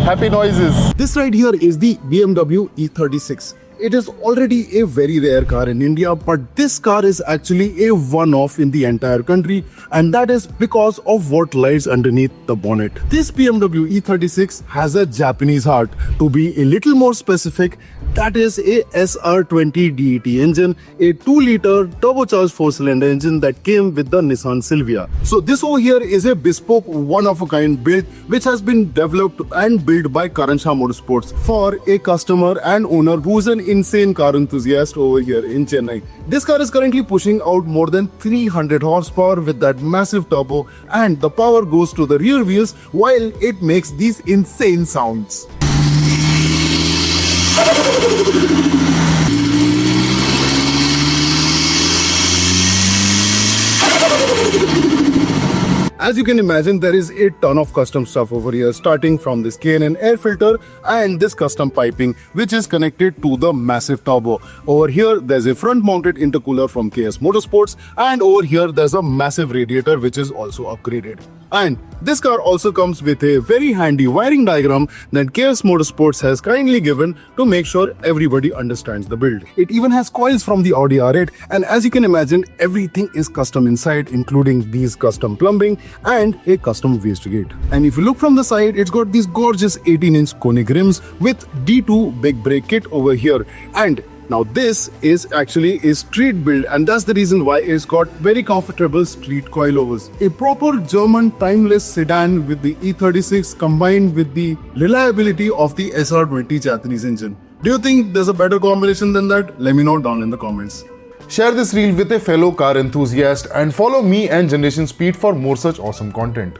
Happy noises. This right here is the BMW E36. It is already a very rare car in India, but this car is actually a one-off in the entire country, and that is because of what lies underneath the bonnet. This BMW E36 has a Japanese heart. To be a little more specific, that is a SR20 DET engine, a 2-liter turbocharged 4-cylinder engine that came with the Nissan Silvia. So this over here is a bespoke, one-of-a-kind build which has been developed and built by Karan Shah Motorsports for a customer and owner who is an insane car enthusiast over here in Chennai. This car is currently pushing out more than 300 horsepower with that massive turbo, and the power goes to the rear wheels while it makes these insane sounds. As you can imagine, there is a ton of custom stuff over here, starting from this K&N air filter and this custom piping which is connected to the massive turbo. Over here there's a front mounted intercooler from KS Motorsports, and over here there's a massive radiator which is also upgraded. And this car also comes with a very handy wiring diagram that KS Motorsports has kindly given to make sure everybody understands the build. It even has coils from the Audi R8, and as you can imagine, everything is custom inside, including these custom plumbing and a custom wastegate. And if you look from the side, it's got these gorgeous 18-inch Koenig rims with D2 big brake kit over here. And now this is actually a street build, and that's the reason why it's got very comfortable street coilovers. A proper German timeless sedan with the E36 combined with the reliability of the SR20 Japanese engine. Do you think there's a better combination than that? Let me know down in the comments. Share this reel with a fellow car enthusiast and follow me and Generation Speed for more such awesome content.